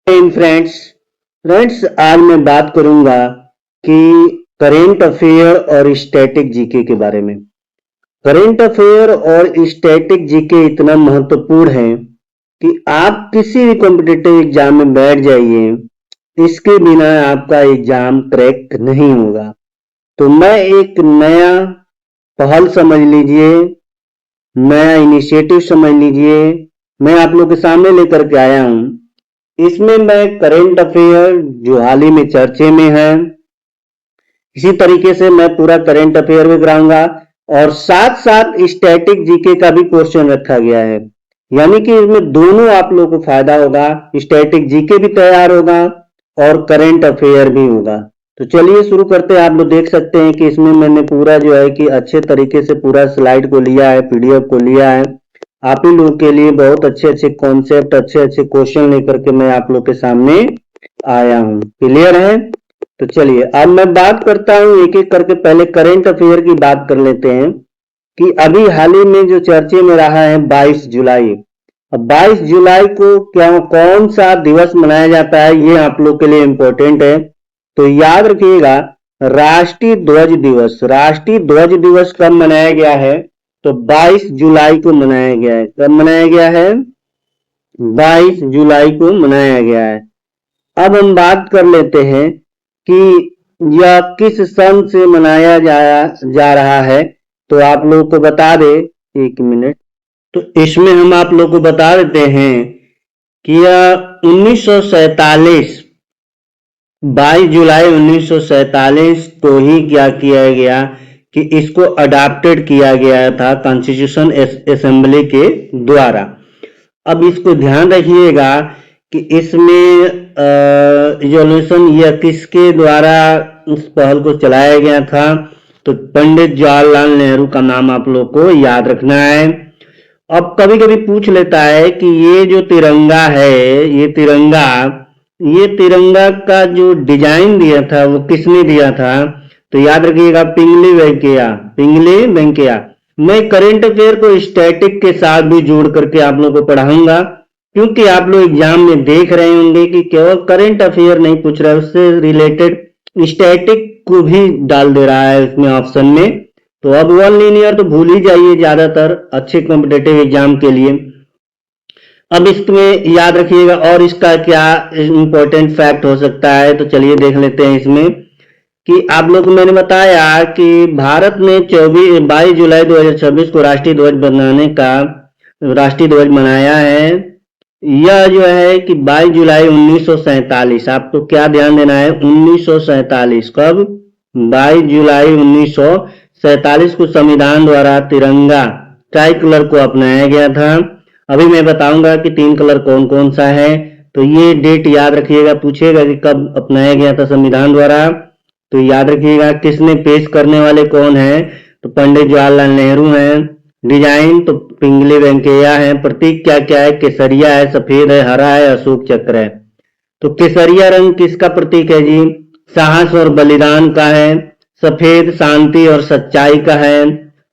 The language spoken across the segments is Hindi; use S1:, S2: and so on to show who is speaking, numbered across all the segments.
S1: फ्रेंड्स फ्रेंड्स आज मैं बात करूंगा कि करेंट अफेयर और स्टैटिक जीके के बारे में। करेंट अफेयर और स्टैटिक जीके इतना महत्वपूर्ण है कि आप किसी भी कॉम्पिटिटिव एग्जाम में बैठ जाइए, इसके बिना आपका एग्जाम क्रैक नहीं होगा। तो मैं एक नया पहल समझ लीजिए, नया इनिशिएटिव समझ लीजिए, मैं आप लोग के सामने लेकर के आया हूं। इसमें मैं करेंट अफेयर जो हाल ही में चर्चे में है, इसी तरीके से मैं पूरा करेंट अफेयर भी कराऊंगा और साथ साथ स्टैटिक जीके का भी क्वेश्चन रखा गया है। यानी कि इसमें दोनों आप लोगों को फायदा होगा, स्टैटिक जीके भी तैयार होगा और करेंट अफेयर भी होगा। तो चलिए शुरू करते हैं। आप लोग देख सकते हैं कि इसमें मैंने पूरा जो है कि अच्छे तरीके से पूरा स्लाइड को लिया है, पीडीएफ को लिया है। आप ही लोगों के लिए बहुत अच्छे अच्छे कॉन्सेप्ट, अच्छे अच्छे क्वेश्चन लेकर के मैं आप लोग के सामने आया हूं। क्लियर है? तो चलिए अब मैं बात करता हूं एक एक करके। पहले करंट अफेयर की बात कर लेते हैं कि अभी हाल ही में जो चर्चे में रहा है 22 जुलाई। अब 22 जुलाई को क्या कौन सा दिवस मनाया जाता है, ये आप लोग के लिए इंपॉर्टेंट है। तो याद रखिएगा, राष्ट्रीय ध्वज दिवस। राष्ट्रीय ध्वज दिवस कब मनाया गया है? तो 22 जुलाई को मनाया गया है। कब मनाया गया है? 22 जुलाई को मनाया गया है। अब हम बात कर लेते हैं कि यह किस सन से मनाया जा रहा है। तो आप लोगों को बता दे, एक मिनट। तो इसमें हम आप लोग को बता देते हैं कि यह 1947, 22 जुलाई 1947 को ही क्या किया गया कि इसको अडॉप्टेड किया गया था कॉन्स्टिट्यूशन असेंबली के द्वारा। अब इसको ध्यान रखिएगा कि इसमें रिजोल्यूशन यह किसके द्वारा इस पहल को चलाया गया था। तो पंडित जवाहरलाल नेहरू का नाम आप लोग को याद रखना है। अब कभी कभी पूछ लेता है कि ये जो तिरंगा है, ये तिरंगा का जो डिजाइन दिया था वो किसने दिया था? तो याद रखिएगा, पिंगली वेंकैया। मैं करंट अफेयर को स्टैटिक के साथ भी जोड़ करके आप लोगों को पढ़ाऊंगा, क्योंकि आप लोग एग्जाम में देख रहे होंगे कि केवल करंट अफेयर नहीं पूछ रहा है, उससे रिलेटेड स्टैटिक को भी डाल दे रहा है इसमें ऑप्शन में। तो अब वन लीनियर तो भूल ही जाइए ज्यादातर अच्छे कॉम्पिटेटिव एग्जाम के लिए। अब इसमें याद रखिएगा और इसका क्या इंपॉर्टेंट फैक्ट हो सकता है, तो चलिए देख लेते हैं इसमें कि आप लोग को मैंने बताया कि भारत ने 22 जुलाई 2026 को राष्ट्रीय ध्वज मनाया है। यह जो है कि 22 जुलाई 1947, आपको क्या ध्यान देना है? 1947। कब? 22 जुलाई 1947 को संविधान द्वारा तिरंगा ट्राई कलर को अपनाया गया था। अभी मैं बताऊंगा कि 3 कलर कौन कौन सा है। तो ये डेट याद रखिएगा, पूछेगा कि कब अपनाया गया था संविधान द्वारा। तो याद रखिएगा, किसने पेश करने वाले कौन है? तो पंडित जवाहरलाल नेहरू हैं। डिजाइन तो पिंगली वेंकैया है। प्रतीक क्या क्या है? केसरिया है, सफेद है, हरा है, अशोक चक्र है। तो केसरिया रंग किसका प्रतीक है जी? साहस और बलिदान का है। सफेद शांति और सच्चाई का है।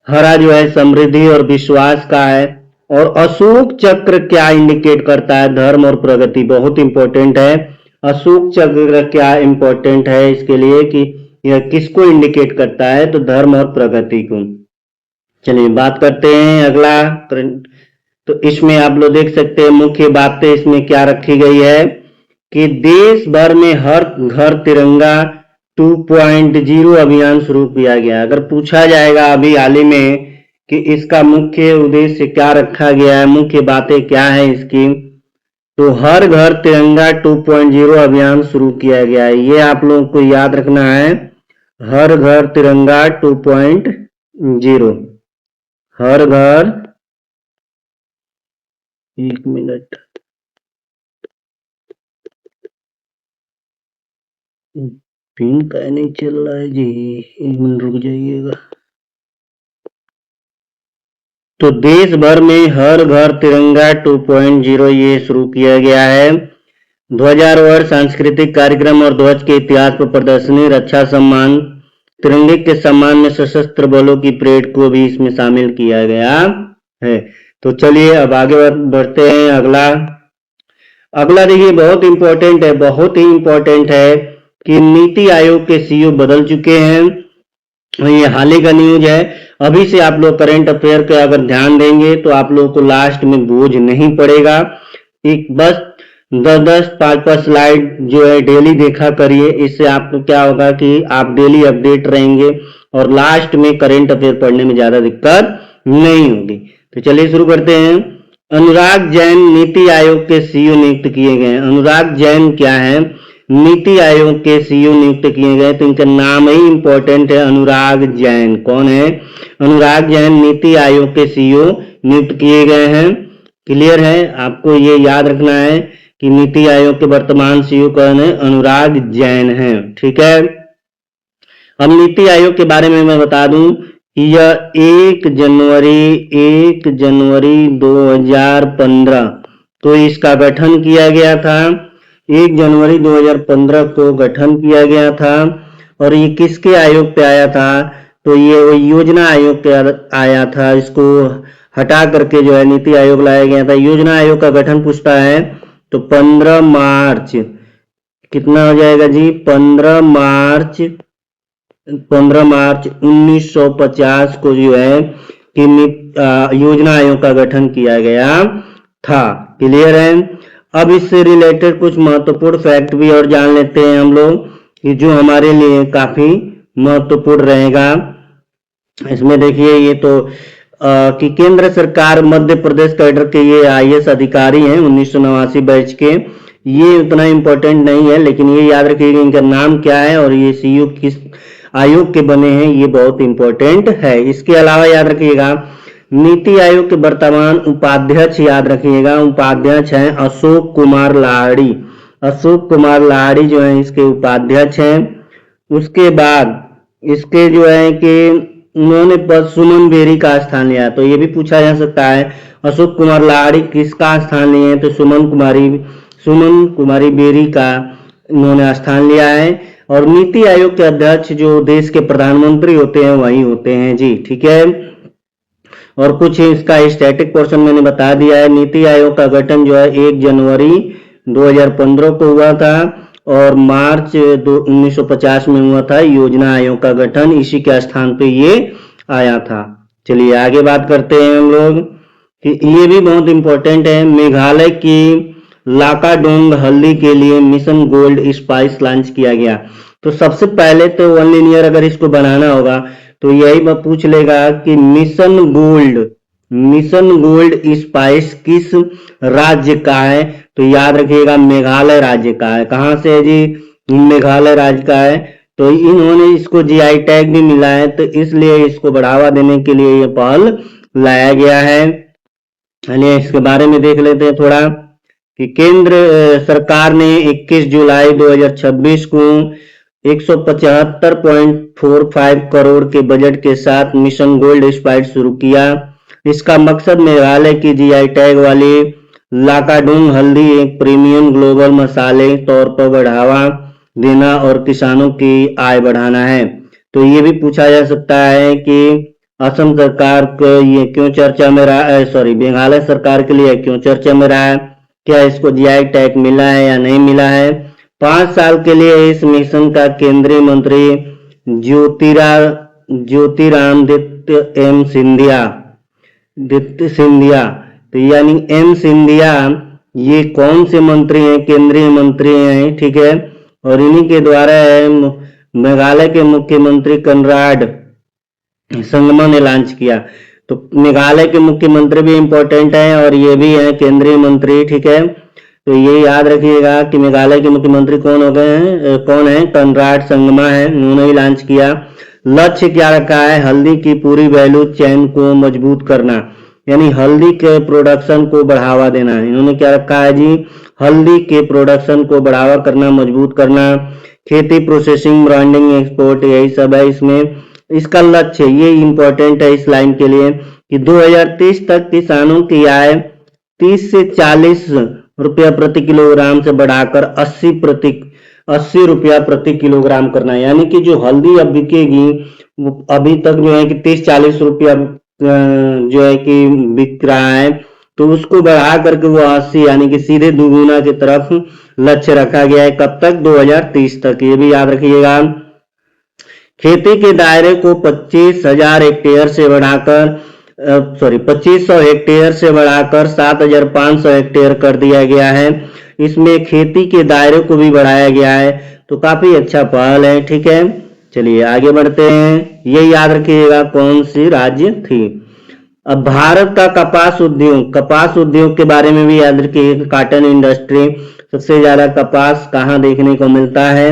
S1: हरा जो है समृद्धि और विश्वास का है। और अशोक चक्र क्या इंडिकेट करता है? धर्म और प्रगति। बहुत इंपॉर्टेंट है। अशोक चक्र क्या इंपॉर्टेंट है इसके लिए कि यह किसको इंडिकेट करता है? तो धर्म और प्रगति को। चलिए बात करते हैं अगला। तो इसमें आप लोग देख सकते हैं मुख्य बातें इसमें क्या रखी गई है कि देश भर में हर घर तिरंगा 2.0 अभियान शुरू किया गया। अगर पूछा जाएगा अभी हाल ही में कि इसका मुख्य उद्देश्य क्या रखा गया है, मुख्य बातें क्या है इसकी, तो हर घर तिरंगा 2.0 अभियान शुरू किया गया है। ये आप लोगों को याद रखना है, हर घर तिरंगा 2.0। हर घर, एक मिनट, पिन का नहीं चल रहा है जी, एक मिनट रुक जाइएगा। तो देश भर में हर घर तिरंगा 2.0 ये शुरू किया गया है। ध्वजारोहण, सांस्कृतिक कार्यक्रम और ध्वज के इतिहास पर प्रदर्शनी, रक्षा सम्मान, तिरंगे के सम्मान में सशस्त्र बलों की परेड को भी इसमें शामिल किया गया है। तो चलिए अब आगे बढ़ते हैं। अगला अगला देखिए बहुत इंपॉर्टेंट है, बहुत ही इंपॉर्टेंट है कि नीति आयोग के सीईओ बदल चुके हैं। ये हाल ही का न्यूज है। अभी से आप लोग करंट अफेयर का अगर ध्यान देंगे तो आप लोगों को लास्ट में बोझ नहीं पड़ेगा। एक बस 10-10 5-5 स्लाइड जो है डेली देखा करिए, इससे आपको क्या होगा कि आप डेली अपडेट रहेंगे और लास्ट में करंट अफेयर पढ़ने में ज्यादा दिक्कत नहीं होगी। तो चलिए शुरू करते हैं। अनुराग जैन नीति आयोग के सीईओ नियुक्त किए गए। अनुराग जैन क्या है? नीति आयोग के सीईओ नियुक्त किए गए। तो इनका नाम ही इंपॉर्टेंट है, अनुराग जैन। कौन है? अनुराग जैन नीति आयोग के सीईओ नियुक्त किए गए हैं। क्लियर है? आपको ये याद रखना है कि नीति आयोग के वर्तमान सीईओ कौन है? अनुराग जैन है। ठीक है। अब नीति आयोग के बारे में मैं बता दूं, यह 1 जनवरी 2015 तो इसका गठन किया गया था। 1 जनवरी 2015 को गठन किया गया था। और ये किसके आयोग पे आया था? तो ये योजना आयोग पे आया था। इसको हटा करके जो है नीति आयोग लाया गया था। योजना आयोग का गठन पूछता है तो 15 मार्च कितना हो जाएगा जी? 15 मार्च 1950 को जो है कि योजना आयोग का गठन किया गया था। क्लियर है? अब इससे रिलेटेड कुछ महत्वपूर्ण फैक्ट भी और जान लेते हैं हम लोग कि जो हमारे लिए काफी महत्वपूर्ण रहेगा। इसमें देखिए ये तो कि केंद्र सरकार मध्य प्रदेश कैडर के ये आईएएस अधिकारी हैं 1989 बैच के। ये उतना इंपॉर्टेंट नहीं है, लेकिन ये याद रखिएगा इनका नाम क्या है और ये सीईओ किस आयोग के बने हैं, ये बहुत इंपॉर्टेंट है। इसके अलावा याद रखिएगा नीति आयोग के वर्तमान उपाध्यक्ष याद रखिएगा, उपाध्यक्ष हैं अशोक कुमार लाहिड़ी। अशोक कुमार लाहिड़ी जो है इसके उपाध्यक्ष हैं। उसके बाद इसके जो है कि उन्होंने पद सुमन बेरी का स्थान लिया, तो ये भी पूछा जा सकता है अशोक कुमार लाहिड़ी किसका स्थान लिए हैं? तो सुमन कुमारी बेरी का उन्होंने स्थान लिया है। और नीति आयोग के अध्यक्ष जो देश के प्रधानमंत्री होते हैं वही होते हैं जी। ठीक है। और कुछ इसका स्टैटिक पोर्शन मैंने बता दिया है। नीति आयोग का गठन जो है 1 जनवरी 2015 को हुआ था और मार्च 1950 में हुआ था योजना आयोग का गठन। इसी के स्थान पे ये आया था। चलिए आगे बात करते हैं हम लोग कि ये भी बहुत इंपॉर्टेंट है। मेघालय की लाकाडोंग हल्दी के लिए मिशन गोल्ड स्पाइस लॉन्च किया गया। तो सबसे पहले तो वन लिनियर अगर इसको बनाना होगा तो यही पूछ लेगा कि मिशन गोल्ड स्पाइस किस राज्य का है? तो याद रखिएगा मेघालय राज्य का है। कहां से है जी? मेघालय राज्य का है। तो इन्होंने इसको जीआई टैग भी मिला है, तो इसलिए इसको बढ़ावा देने के लिए ये पहल लाया गया है। चलिए इसके बारे में देख लेते हैं थोड़ा कि केंद्र सरकार ने 21 जुलाई 2026 को 175.45 करोड़ के बजट के साथ मिशन गोल्ड स्पाइस शुरू किया। इसका मकसद मेघालय की जीआई टैग वाली लाकाडोंग हल्दी एक प्रीमियम ग्लोबल मसाले तौर पर बढ़ावा देना और किसानों की आय बढ़ाना है। तो ये भी पूछा जा सकता है कि असम सरकार को ये क्यों चर्चा में रहा है, सॉरी मेघालय सरकार के लिए क्यों चर्चा में रहा है, क्या इसको जीआई टैग मिला है या नहीं मिला है। 5 साल के लिए इस मिशन का केंद्रीय मंत्री ज्योतिरादित्य सिंधिया तो यानी एम सिंधिया ये कौन से मंत्री हैं? केंद्रीय मंत्री हैं। ठीक है। और इन्हीं के द्वारा मेघालय के मुख्यमंत्री कनराड संगमा ने लॉन्च किया। तो मेघालय के मुख्यमंत्री भी इंपॉर्टेंट हैं और ये भी हैं केंद्रीय मंत्री। ठीक है। तो ये याद रखिएगा कि मेघालय के मुख्यमंत्री कौन हो गए हैं, कौन है? कनराड संगमा है, उन्होंने ही लॉन्च किया। लक्ष्य क्या रखा है? हल्दी की पूरी वैल्यू चेन को मजबूत करना, यानी हल्दी के प्रोडक्शन को बढ़ावा देना। इन्होंने क्या रखा है जी? हल्दी के प्रोडक्शन को बढ़ावा करना, मजबूत करना। खेती, प्रोसेसिंग, ब्रांडिंग, एक्सपोर्ट, यही सब है इसमें। इसका लक्ष्य ये इंपॉर्टेंट है इस लाइन के लिए कि 2030 तक किसानों की आय 30 से 40 रुपया प्रति किलोग्राम से बढ़ाकर 80 रुपया प्रति किलोग्राम करना है। यानी कि जो हल्दी अब बिकेगी वो अभी तक जो है कि 30-40 रुपया जो है कि बिक रहा है, तो उसको बढ़ा करके वो 80 यानी कि सीधे दुगुना की तरफ लक्ष्य रखा गया है। कब तक? 2030 तक। ये भी याद रखिएगा। खेती के दायरे को 25,000 हेक्टेयर से बढ़ाकर 2500 हेक्टेयर से बढ़ाकर 7,500 हेक्टेयर कर दिया गया है। इसमें खेती के दायरे को भी बढ़ाया गया है, तो काफी अच्छा पहल है। ठीक है, चलिए आगे बढ़ते हैं। ये याद रखिएगा कौन सी राज्य थी। अब भारत का कपास उद्योग के बारे में भी याद रखिए। कॉटन इंडस्ट्री, सबसे ज्यादा कपास कहाँ देखने को मिलता है?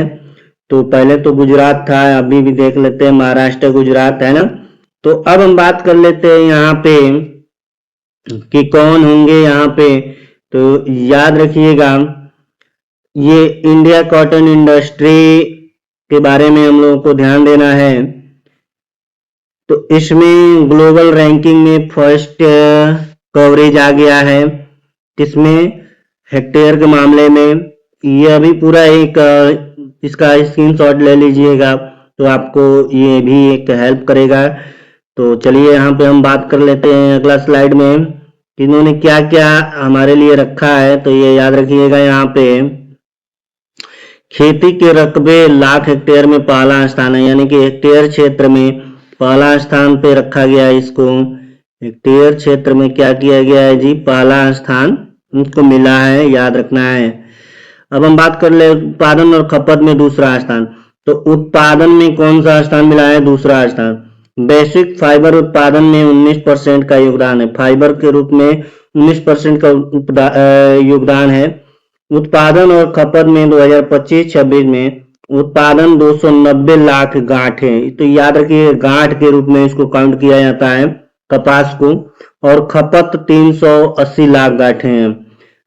S1: तो पहले तो गुजरात था, अभी भी देख लेते हैं, महाराष्ट्र गुजरात है ना। तो अब हम बात कर लेते हैं यहाँ पे कि कौन होंगे यहाँ पे। तो याद रखिएगा, ये इंडिया कॉटन इंडस्ट्री के बारे में हम लोगों को ध्यान देना है। तो इसमें ग्लोबल रैंकिंग में फर्स्ट कवरेज आ गया है। किसमें? हेक्टेयर के मामले में। ये अभी पूरा एक इसका स्क्रीनशॉट ले लीजिएगा, तो आपको ये भी एक हेल्प करेगा। तो चलिए यहाँ पे हम बात कर लेते हैं अगला स्लाइड में कि इन्होंने क्या क्या हमारे लिए रखा है। तो ये याद रखिएगा, यहाँ पे खेती के रकबे लाख हेक्टेयर में पहला स्थान है, यानी कि हेक्टेयर क्षेत्र में पहला स्थान पे रखा गया है इसको। हेक्टेयर क्षेत्र में क्या किया गया है जी? पहला स्थान इसको मिला है, याद रखना है। अब हम बात कर ले उत्पादन और खपत में दूसरा स्थान। तो उत्पादन में कौन सा स्थान मिला है? दूसरा स्थान। वैश्विक फाइबर उत्पादन में 19% का योगदान है। फाइबर के रूप में 19% का योगदान है। उत्पादन और खपत में 2025-26 में उत्पादन 290 लाख गांठ है। तो याद रखिए, गांठ के रूप में इसको काउंट किया जाता है कपास को। और खपत 380 लाख गांठें हैं।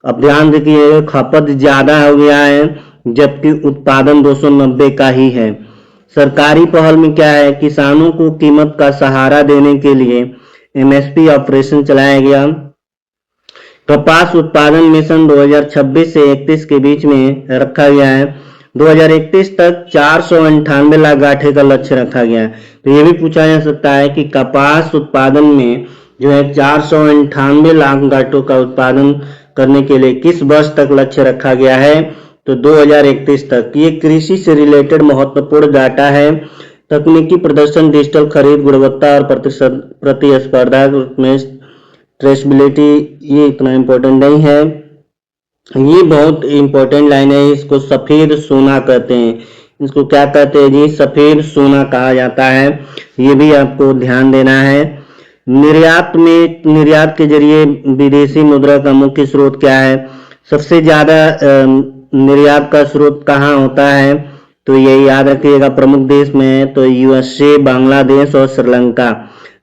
S1: अब ध्यान रखिए, खपत ज्यादा हो गया है जबकि उत्पादन 290 का ही है। सरकारी पहल में क्या है? किसानों को कीमत का सहारा देने के लिए एमएसपी ऑपरेशन चलाया गया। कपास उत्पादन मिशन 2026 से 31 के बीच में रखा गया है। 2031 तक 498 लाख गांठे का लक्ष्य रखा गया है। तो ये भी पूछा जा सकता है कि कपास उत्पादन में जो है 498 लाख गांठों का उत्पादन करने के लिए किस वर्ष तक लक्ष्य रखा गया है? तो 2031 तक। ये कृषि से रिलेटेड महत्वपूर्ण डाटा है। तकनीकी प्रदर्शन, डिजिटल खरीद, गुणवत्ता और प्रतिस्पर्धा में ट्रेसेबिलिटी, ये इतना इम्पोर्टेंट नहीं है। ये बहुत इम्पोर्टेंट लाइन है। इसको सफेद सोना कहते हैं। इसको क्या कहते हैं जी? सफेद सोना कहा जाता है। ये भी आपको ध्यान देना है। निर्यात के जरिए विदेशी मुद्रा का मुख्य स्रोत क्या है? सबसे ज्यादा निर्यात का स्रोत कहाँ होता है? तो ये याद रखिएगा, प्रमुख देश में है तो यूएसए, बांग्लादेश और श्रीलंका।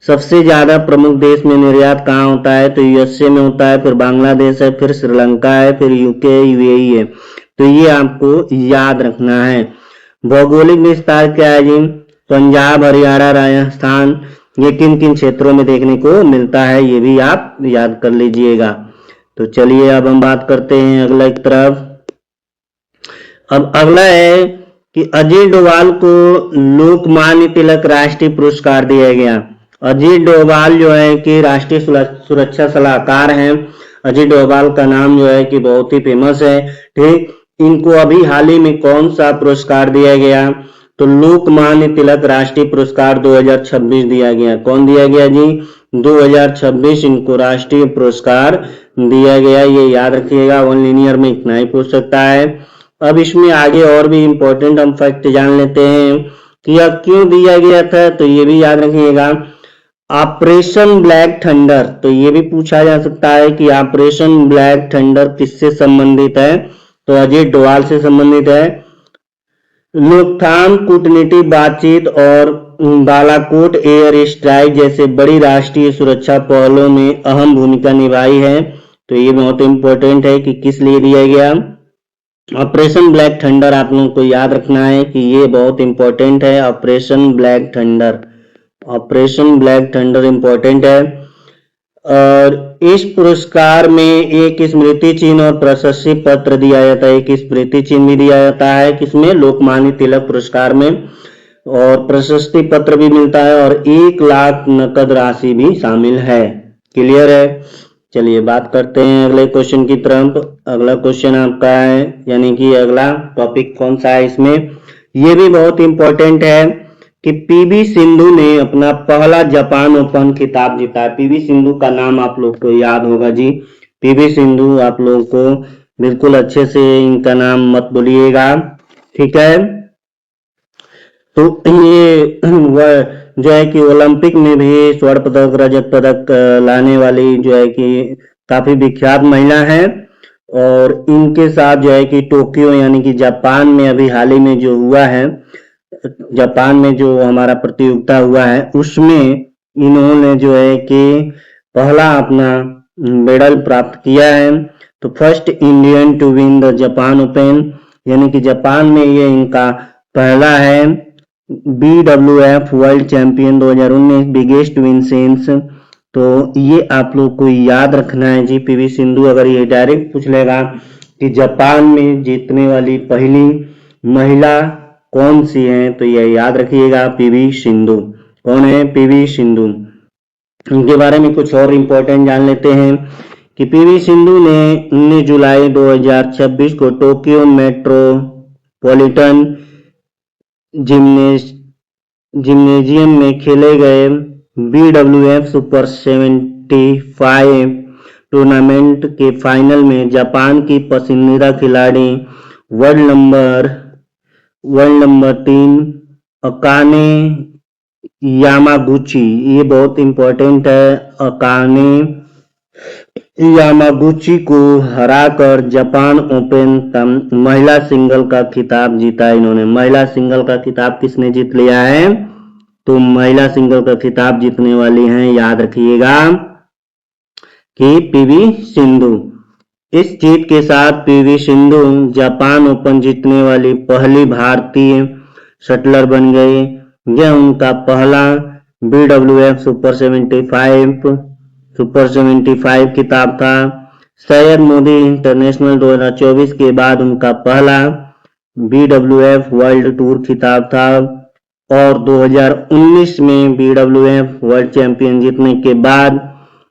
S1: सबसे ज्यादा प्रमुख देश में निर्यात कहाँ होता है? तो यूएसए में होता है, फिर बांग्लादेश है, फिर श्रीलंका है, फिर यूके, यूएई है। तो ये आपको याद रखना है। भौगोलिक विस्तार क्या है जी? पंजाब, हरियाणा, राजस्थान, ये किन किन क्षेत्रों में देखने को मिलता है, ये भी आप याद कर लीजिएगा। तो चलिए अब हम बात करते हैं अगला एक तरफ। अब अगला है कि अजय डोभाल को लोकमान्य तिलक राष्ट्रीय पुरस्कार दिया गया। अजय डोभाल जो है कि राष्ट्रीय सुरक्षा सलाहकार हैं। अजय डोभाल का नाम जो है कि बहुत ही फेमस है। ठीक, इनको अभी हाल ही में कौन सा पुरस्कार दिया गया? तो लोकमान्य तिलक राष्ट्रीय पुरस्कार 2026 दिया गया। कौन दिया गया जी? 2026 इनको राष्ट्रीय पुरस्कार दिया गया। ये याद रखिएगा, वन लिनियर में इतना ही पूछ सकता है। अब इसमें आगे और भी इंपॉर्टेंट हम फैक्ट जान लेते हैं कि यह क्यों दिया गया था। तो ये भी याद रखिएगा, ऑपरेशन ब्लैक थंडर। तो ये भी पूछा जा सकता है कि ऑपरेशन ब्लैक थंडर किससे संबंधित है? तो अजय डोभाल से संबंधित है। रोकथाम, कूटनीतिक बातचीत और बालाकोट एयर स्ट्राइक जैसे बड़ी राष्ट्रीय सुरक्षा पहलों में अहम भूमिका निभाई है। तो ये बहुत इंपॉर्टेंट है कि किस लिए दिया गया। ऑपरेशन ब्लैक थंडर आप लोगों को याद रखना है कि ये बहुत इंपॉर्टेंट है। Operation black thunder, operation black thunder important है। और इस पुरस्कार में एक स्मृति चिन्ह और प्रशस्ति पत्र दिया जाता है। एक स्मृति चिन्ह भी दिया जाता है किसमें? लोकमान्य तिलक पुरस्कार में। और प्रशस्ति पत्र भी मिलता है और 1 लाख नकद राशि भी शामिल है। क्लियर है? चलिए बात करते हैं अगले क्वेश्चन की तरफ। अगला क्वेश्चन आपका है, यानी कि अगला टॉपिक कौन सा है इसमें, ये भी बहुत इंपॉर्टेंट है कि पीवी सिंधु ने अपना पहला जापान ओपन खिताब जीता है। पीवी सिंधु का नाम आप लोग को याद होगा जी, पीवी सिंधु आप लोगों को बिल्कुल अच्छे से इनका नाम मत भूलिएगा, ठीक है। तो ये वह जो है कि ओलंपिक में भी स्वर्ण पदक रजत पदक लाने वाली जो है कि काफी विख्यात महिला है। और इनके साथ जो है कि टोक्यो यानी कि जापान में अभी हाल ही में जो हुआ है, जापान में जो हमारा प्रतियोगिता हुआ है उसमें इन्होंने जो है कि पहला अपना मेडल प्राप्त किया है। तो first Indian to win the Japan Open, यानी कि जापान में ये इनका पहला है। BWF world champion 2019 biggest win since. तो ये आप लोग को याद रखना है जी। पीवी सिंधु अगर ये डायरेक्ट पूछ लेगा कि जापान में जीतने वाली पहली महिला कौन सी है, तो ये याद रखिएगा पीवी सिंधु। कौन है? पीवी सिंधु। इनके बारे में कुछ और इम्पोर्टेंट जान लेते हैं कि पीवी सिंधु ने 19 जुलाई 2026 को टोक्यो मेट्रोपॉलिटन जिम्नेजियम में खेले गए BWF सुपर 75 टूर्नामेंट के फाइनल में जापान की पसंदीदा खिलाड़ी वर्ल्ड नंबर 3 अकाने यामागुची, ये बहुत इंपॉर्टेंट है, अकाने यामागुची को हराकर जापान ओपन का महिला सिंगल का खिताब जीता इन्होंने। महिला सिंगल का खिताब किसने जीत लिया है? तो महिला सिंगल का खिताब जीतने वाली हैं, याद रखिएगा, कि पीवी सिंधु। इस जीत के साथ पीवी सिंधु जापान ओपन जीतने वाली पहली भारतीय शटलर बन गई। यह उनका पहला BWF सुपर 75 खिताब था। सैयद मोदी इंटरनेशनल 2024 के बाद उनका पहला BWF वर्ल्ड टूर खिताब था। और 2019 में BWF वर्ल्ड चैंपियन जीतने के बाद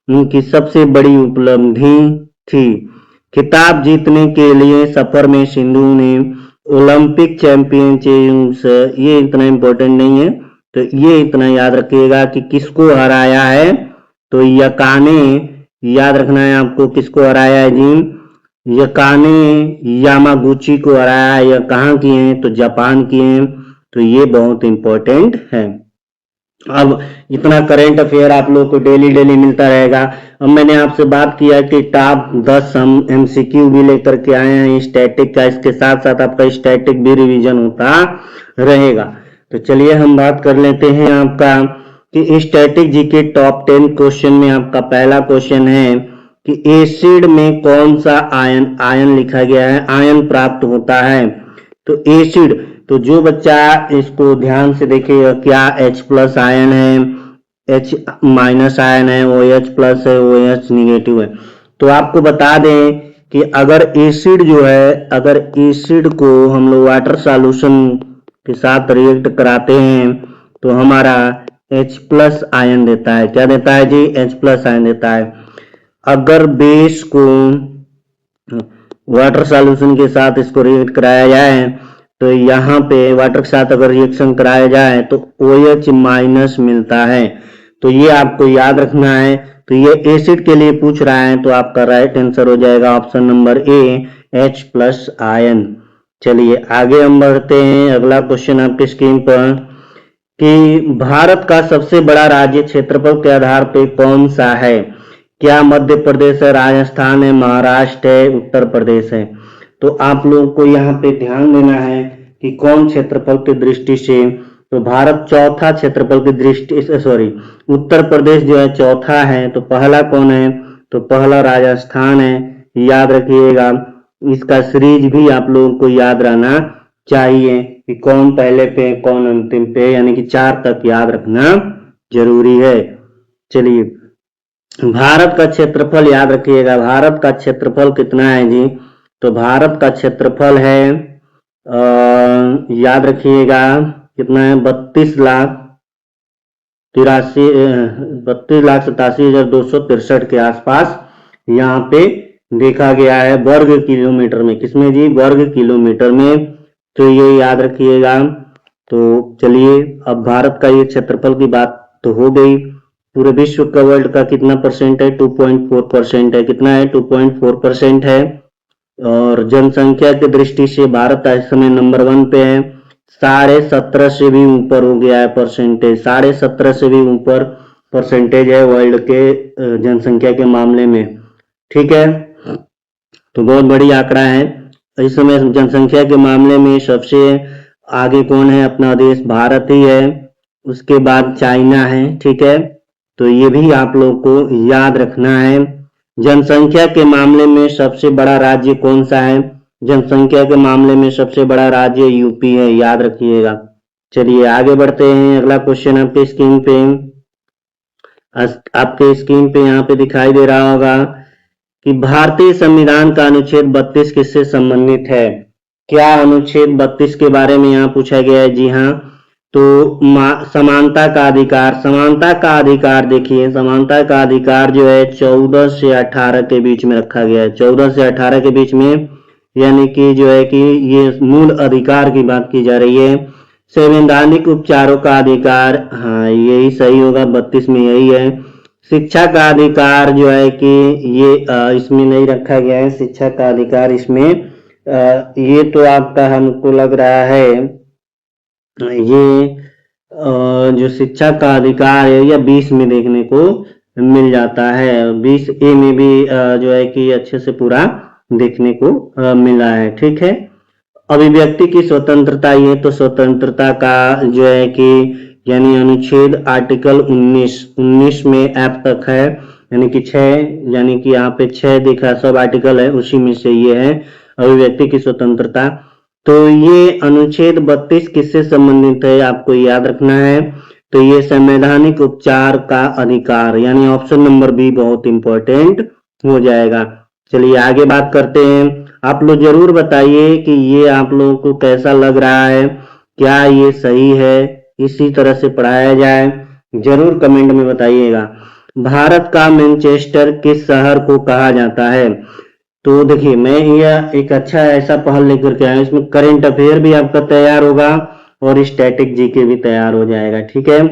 S1: उनकी सबसे बड़ी उपलब्धि थी। खिताब जीतने के लिए सफर में सिंधु ने ओलंपिक चैंपियनशिप्स, ये इतना इम्पोर्टेंट नहीं है, तो ये इतना याद रखिएगा कि किसको हराया है। तो यकाने, याद रखना है आपको, किसको हराया है जी? यकाने यामागुची को हराया है। यह कहाँ की हैं? तो जापान की हैं। तो ये बहुत इंपॉर्टेंट है। अब इतना करंट अफेयर आप लोग को डेली मिलता रहेगा। अब मैंने आपसे बात किया कि टॉप 10 हम MCQ भी लेकर के आए हैं स्टैटिक का, इसके साथ साथ आपका स्टैटिक भी रिवीजन होता रहेगा। तो चलिए हम बात कर लेते हैं आपका कि स्टैटिक जी के टॉप 10 क्वेश्चन में आपका पहला क्वेश्चन है कि एसिड में कौन सा आयन लिखा गया है, आयन प्राप्त होता है। तो एसिड, तो जो बच्चा इसको ध्यान से देखेगा, क्या H+ आयन है, H- आयन है, OH+ है, OH नेगेटिव है। तो आपको बता दें कि अगर एसिड जो है, अगर एसिड को हम लोग वाटर सॉल्यूशन के साथ रिएक्ट कराते हैं तो हमारा H+ आयन देता है। क्या देता है जी? H+ आयन देता है। अगर बेस को वाटर सॉल्यूशन के साथ इसको रिएक्ट कराया जाए तो यहाँ पे वाटर के साथ अगर रिएक्शन कराया जाए तो OH- मिलता है। तो ये आपको याद रखना है। तो ये एसिड के लिए पूछ रहा है, तो आपका राइट आंसर हो जाएगा option number A, H+ ion. चलिए आगे हम बढ़ते हैं। अगला क्वेश्चन आपके स्क्रीन पर कि भारत का सबसे बड़ा राज्य क्षेत्रफल के आधार पे कौन सा है? क्या मध्य प्रदेश है, राजस्थान है, महाराष्ट्र है, उत्तर प्रदेश है? तो आप लोगों को यहाँ पे ध्यान देना है कि कौन क्षेत्रफल की दृष्टि से, तो भारत चौथा क्षेत्रफल की दृष्टि से, सॉरी, उत्तर प्रदेश जो है चौथा है। तो पहला कौन है? तो पहला राजस्थान है, याद रखिएगा। इसका सीरीज भी आप लोगों को याद रहना चाहिए कि कौन पहले पे कौन अंतिम पे, यानी कि 4 तक याद रखना जरूरी है। चलिए भारत का क्षेत्रफल याद रखिएगा। भारत का क्षेत्रफल कितना है जी? तो भारत का क्षेत्रफल है याद रखिएगा कितना है, 32,87,263 के आसपास यहाँ पे देखा गया है वर्ग किलोमीटर में। किसमें जी? वर्ग किलोमीटर में। तो ये याद रखिएगा। तो चलिए, अब भारत का ये क्षेत्रफल की बात तो हो गई। पूरे विश्व का वर्ल्ड का कितना परसेंट है? 2.4% है। कितना है? 2.4% है। और जनसंख्या की दृष्टि से भारत इस समय नंबर 1 पे है। 17.5 से भी ऊपर हो गया है परसेंटेज। 17.5 से भी ऊपर परसेंटेज है वर्ल्ड के जनसंख्या के मामले में। ठीक है, तो बहुत बड़ी आंकड़ा है। इस समय जनसंख्या के मामले में सबसे आगे कौन है? अपना देश भारत ही है। उसके बाद चाइना है। ठीक है, तो ये भी आप लोग को याद रखना है। जनसंख्या के मामले में सबसे बड़ा राज्य कौन सा है? जनसंख्या के मामले में सबसे बड़ा राज्य यूपी है, याद रखिएगा। चलिए आगे बढ़ते हैं। अगला क्वेश्चन आपके स्क्रीन पे, यहाँ पे दिखाई दे रहा होगा कि भारतीय संविधान का अनुच्छेद 32 किससे संबंधित है? क्या अनुच्छेद 32 के बारे में यहाँ पूछा गया है? जी हाँ, तो समानता का अधिकार। समानता का अधिकार देखिए, समानता का अधिकार जो है 14 से 18 के बीच में रखा गया है। 14 से 18 के बीच में, यानी कि जो है कि ये मूल अधिकार की बात की जा रही है। संवैधानिक उपचारों का अधिकार, हाँ यही सही होगा, 32 में यही है। शिक्षा का अधिकार जो है कि ये इसमें नहीं रखा गया है। शिक्षा का अधिकार इसमें ये तो आपका हमको लग रहा है ये जो शिक्षा का अधिकार है या 20 में देखने को मिल जाता है। 20A में भी जो है कि अच्छे से पूरा देखने को मिला है। ठीक है, अभिव्यक्ति की स्वतंत्रता, ये तो स्वतंत्रता का जो है कि यानी अनुच्छेद आर्टिकल 19 में F तक है, यानी कि 6, यानी कि यहाँ पे 6 दिखा, सब आर्टिकल है, उसी में से ये है अभिव्यक्ति की स्वतंत्रता। तो ये अनुच्छेद 32 किससे संबंधित है? आपको याद रखना है। तो ये संवैधानिक उपचार का अधिकार, यानी ऑप्शन नंबर बी बहुत इंपॉर्टेंट हो जाएगा। चलिए आगे बात करते हैं। आप लोग जरूर बताइए कि ये आप लोगों को कैसा लग रहा है, क्या ये सही है, इसी तरह से पढ़ाया जाए, जरूर कमेंट में बताइएगा। भारत का मैनचेस्टर किस शहर को कहा जाता है? तो देखिए, मैं यह एक अच्छा ऐसा पहल लेकर के आया, इसमें करंट अफेयर भी आपका तैयार होगा और स्टैटिक जीके भी तैयार हो जाएगा। ठीक है,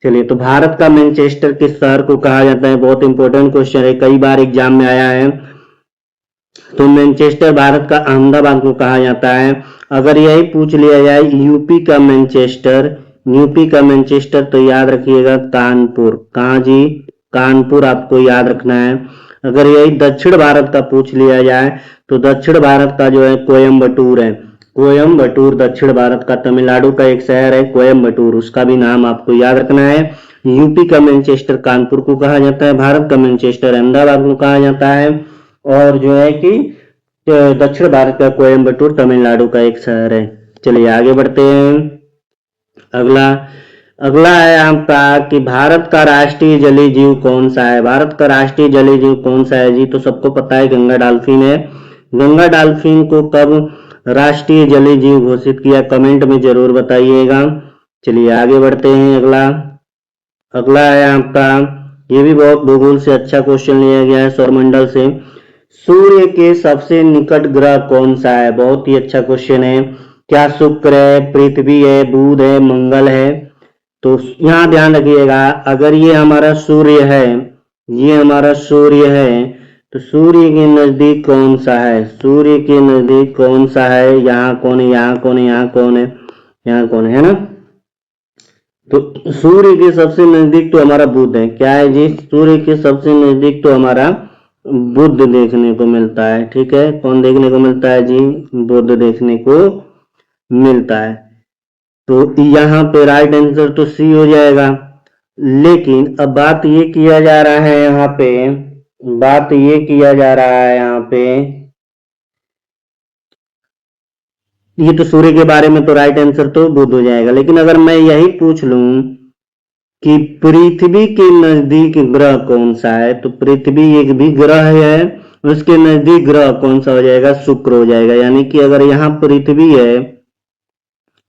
S1: चलिए, तो भारत का मैनचेस्टर किस शहर को कहा जाता है? बहुत इंपॉर्टेंट क्वेश्चन है, कई बार एग्जाम में आया है। तो मैनचेस्टर भारत का अहमदाबाद को कहा जाता है। अगर यही पूछ लिया जाए यूपी का मैनचेस्टर, तो याद रखिएगा कानपुर। कहाँ जी? कानपुर आपको याद रखना है। अगर यही दक्षिण भारत का पूछ लिया जाए तो दक्षिण भारत का जो है कोयम्बटूर है। कोयम्बटूर दक्षिण भारत का, तमिलनाडु का एक शहर है कोयम्बटूर, उसका भी नाम आपको याद रखना है। यूपी का मैनचेस्टर कानपुर को कहा जाता है, भारत का मैनचेस्टर अहमदाबाद को कहा जाता है, और जो है कि दक्षिण भारत का कोयम्बटूर तमिलनाडु का एक शहर है। चलिए आगे बढ़ते हैं। अगला अगला है आपका कि भारत का राष्ट्रीय जलीय जीव कौन सा है? भारत का राष्ट्रीय जलीय जीव कौन सा है जी? तो सबको पता है गंगा डॉल्फिन है। गंगा डॉल्फिन को कब राष्ट्रीय जलीय जीव घोषित किया? कमेंट में जरूर बताइएगा। चलिए आगे बढ़ते हैं। अगला है आपका, ये भी बहुत भूगोल से अच्छा क्वेश्चन लिया गया है, सौरमंडल से। सूर्य के सबसे निकट ग्रह कौन सा है? बहुत ही अच्छा क्वेश्चन है। क्या शुक्र है, पृथ्वी है, बुध है, मंगल है? तो यहाँ ध्यान रखिएगा, अगर ये हमारा सूर्य है, तो सूर्य के नजदीक कौन सा है? सूर्य के नजदीक कौन सा है? यहाँ कौन है, यहाँ कौन है, यहाँ कौन है, यहाँ कौन है ना? तो सूर्य के सबसे नजदीक तो हमारा बुध है। क्या है जी? सूर्य के सबसे नजदीक तो हमारा बुध देखने को मिलता है। ठीक है, कौन देखने को मिलता है जी? बुध देखने को मिलता है। तो यहाँ पे राइट आंसर तो सी हो जाएगा। लेकिन अब बात ये किया जा रहा है यहाँ पे, ये तो सूर्य के बारे में तो राइट आंसर तो बुध हो जाएगा। लेकिन अगर मैं यही पूछ लूं कि पृथ्वी के नजदीक ग्रह कौन सा है, तो पृथ्वी एक भी ग्रह है, उसके नजदीक ग्रह कौन सा हो जाएगा? शुक्र हो जाएगा। यानी कि अगर यहाँ पृथ्वी है,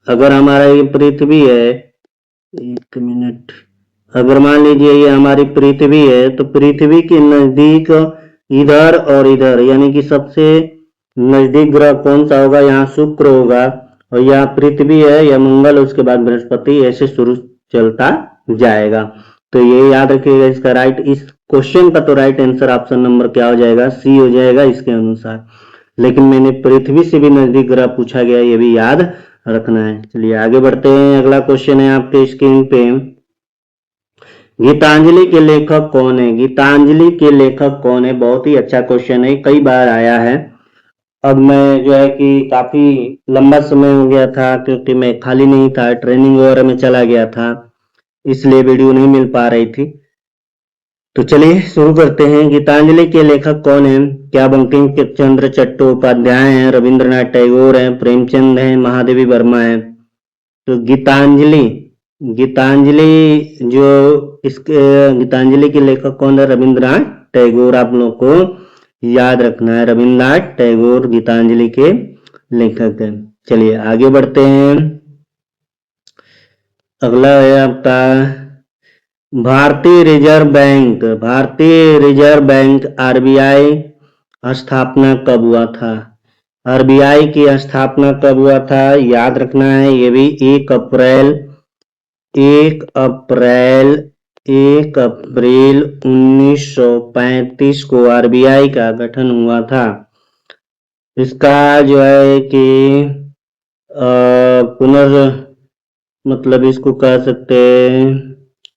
S1: अगर हमारा ये पृथ्वी है, एक मिनट, अगर मान लीजिए ये हमारी पृथ्वी है, तो पृथ्वी के नजदीक इधर और इधर, यानी कि सबसे नजदीक ग्रह कौन सा होगा, यहाँ शुक्र होगा और यहाँ पृथ्वी है या मंगल, उसके बाद बृहस्पति, ऐसे शुरू चलता जाएगा। तो ये याद रखिएगा इसका राइट, इस क्वेश्चन का तो राइट आंसर ऑप्शन नंबर क्या हो जाएगा, सी हो जाएगा इसके अनुसार। लेकिन मैंने पृथ्वी से भी नजदीक ग्रह पूछा गया, ये भी याद रखना है। चलिए आगे बढ़ते हैं, अगला क्वेश्चन है आपके स्क्रीन पे, गीतांजलि के लेखक कौन है? गीतांजलि के लेखक कौन है? बहुत ही अच्छा क्वेश्चन है, कई बार आया है। अब मैं जो है कि काफी लंबा समय हो गया था क्योंकि मैं खाली नहीं था, ट्रेनिंग वगैरह में चला गया था, इसलिए वीडियो नहीं मिल पा रही थी। तो चलिए शुरू करते हैं। गीतांजलि के लेखक कौन है? क्या बंकिम चंद्र चट्टोपाध्याय हैं, रविंद्रनाथ टैगोर हैं, प्रेमचंद हैं, महादेवी वर्मा हैं? तो गीतांजलि, गीतांजलि जो इसके गीतांजलि के लेखक कौन है? रविंद्रनाथ टैगोर, आप लोग को याद रखना है, रविंद्रनाथ टैगोर गीतांजलि के लेखक हैं। चलिए आगे बढ़ते हैं, अगला है आपका भारतीय रिजर्व बैंक। भारतीय रिजर्व बैंक आरबीआई स्थापना कब हुआ था? आरबीआई की स्थापना कब हुआ था? याद रखना है, ये भी 1 अप्रैल 1935 को आरबीआई का गठन हुआ था। इसका जो है कि मतलब इसको कह सकते हैं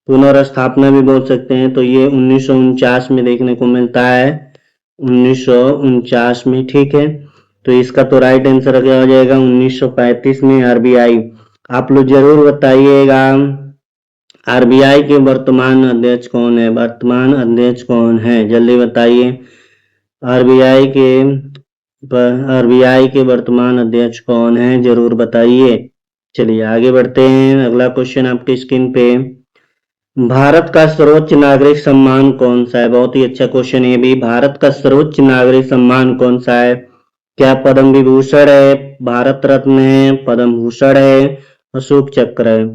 S1: पुनर्स्थापना भी बोल सकते हैं। तो ये 1949 में देखने को मिलता है, 1949 में, ठीक है। तो इसका तो राइट आंसर क्या हो जाएगा, 1935 में आरबीआई। आप लोग जरूर बताइएगा आरबीआई के वर्तमान अध्यक्ष कौन है? वर्तमान अध्यक्ष कौन है, जल्दी बताइए। आरबीआई के वर्तमान अध्यक्ष कौन है, जरूर बताइए। चलिए आगे बढ़ते हैं, अगला क्वेश्चन आपकी स्क्रीन पे, भारत का सर्वोच्च नागरिक सम्मान कौन सा है? बहुत ही अच्छा क्वेश्चन है भी। भारत का सर्वोच्च नागरिक सम्मान कौन सा है? क्या पद्म विभूषण है, भारत रत्न है, पद्म भूषण है, अशोक चक्र है?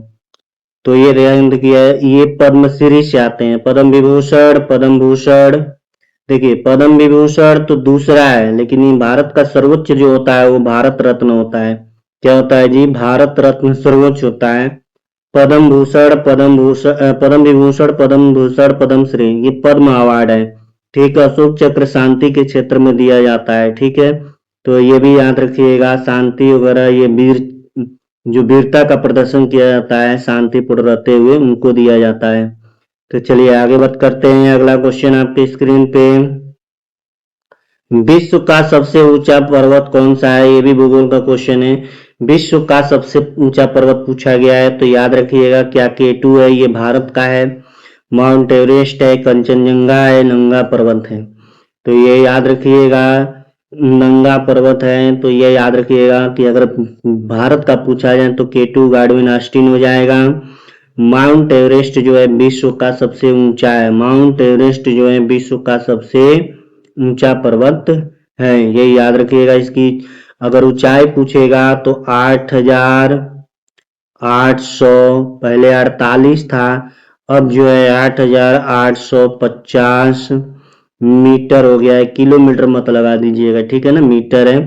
S1: तो ये ध्यान किया है, ये पद्मश्री से आते हैं, पद्म विभूषण, पद्म भूषण। देखिए पद्म विभूषण तो दूसरा है, लेकिन ये भारत का सर्वोच्च जो होता है वो भारत रत्न होता है। क्या होता है जी? भारत रत्न सर्वोच्च होता है। पद्म भूषण, पद्म विभूषण, पद्म भूषण, पद्म श्री, ये पद्म अवार्ड है, ठीक है। अशोक चक्र शांति के क्षेत्र में दिया जाता है, ठीक है। तो ये भी याद रखिएगा, शांति वगैरह, ये जो वीरता का प्रदर्शन किया जाता है शांतिपूर्ण रहते हुए, उनको दिया जाता है। तो चलिए आगे बात करते हैं, अगला क्वेश्चन आपकी स्क्रीन पे, विश्व का सबसे ऊंचा पर्वत कौन सा है? ये भी भूगोल का क्वेश्चन है। विश्व का सबसे ऊंचा पर्वत पूछा गया है, तो याद रखिएगा क्या K2 है, ये भारत का है। माउंट एवरेस्ट है, कंचनजंगा है, नंगा पर्वत है। तो ये याद रखिएगा, नंगा पर्वत है। तो ये याद रखिएगा कि अगर भारत का पूछा जाए तो K2 गार्डविन ऑस्टिन हो जाएगा। माउंट एवरेस्ट जो है विश्व का सबसे ऊंचा है, माउंट एवरेस्ट जो है विश्व का सबसे ऊंचा पर्वत है, ये याद रखिएगा। इसकी अगर ऊंचाई पूछेगा तो 8,800, पहले 48 था, अब जो है 8,850 मीटर हो गया है। किलोमीटर मत लगा दीजिएगा, ठीक है ना, मीटर है।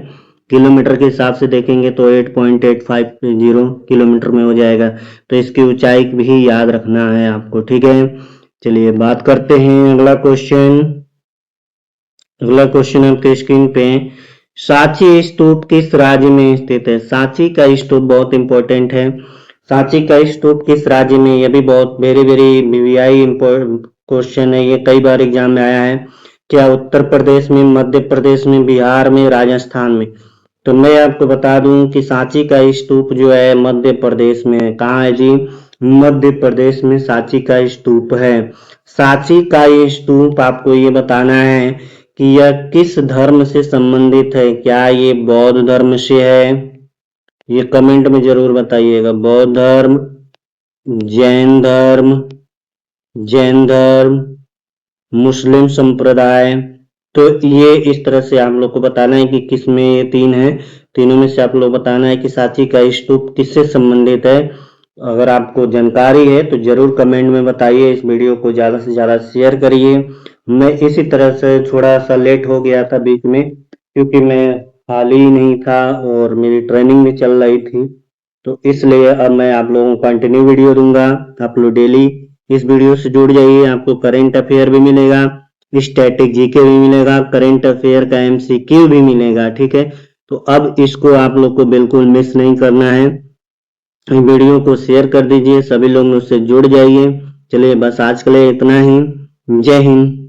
S1: किलोमीटर के हिसाब से देखेंगे तो 8.850 किलोमीटर में हो जाएगा। तो इसकी ऊंचाई भी याद रखना है आपको, ठीक है। चलिए बात करते हैं अगला क्वेश्चन। अगला क्वेश्चन आपके स्क्रीन पे, सांची स्तूप किस राज्य में स्थित है? सांची का स्तूप बहुत इंपॉर्टेंट है। सांची का स्तूप किस राज्य में? ये भी बहुत वेरी वेरी वीवीआई क्वेश्चन है, ये कई बार एग्जाम में आया है। क्या उत्तर प्रदेश में, मध्य प्रदेश में, बिहार में, राजस्थान में? तो मैं आपको बता दूं कि सांची का स्तूप जो है मध्य प्रदेश में है। कहाँ है जी? मध्य प्रदेश में सांची का स्तूप है। सांची का ये स्तूप आपको ये बताना है कि यह किस धर्म से संबंधित है। क्या ये बौद्ध धर्म से है? ये कमेंट में जरूर बताइएगा। बौद्ध धर्म, जैन धर्म, मुस्लिम संप्रदाय। तो ये इस तरह से आप लोग को बताना है कि किसमें ये तीन है, तीनों में से आप लोग बताना है कि सांची का स्तूप किससे संबंधित है। अगर आपको जानकारी है तो जरूर कमेंट में बताइए। इस वीडियो को ज़्यादा से ज़्यादा शेयर करिए मैं इसी तरह से थोड़ा सा लेट हो गया था बीच में, क्योंकि मैं हाल ही नहीं था और मेरी ट्रेनिंग भी चल रही थी। तो इसलिए अब मैं आप लोगों को कंटिन्यू वीडियो दूंगा। आप लोग डेली इस वीडियो से जुड़ जाइए, आपको करेंट अफेयर भी मिलेगा, स्टैटिक जीके भी मिलेगा, करेंट अफेयर का एमसीक्यू भी मिलेगा। ठीक है, तो अब इसको आप लोग को बिल्कुल मिस नहीं करना है। वीडियो को शेयर कर दीजिए, सभी लोग मुझसे जुड़ जाइए। चलिए बस आज के लिए इतना ही। जय हिंद।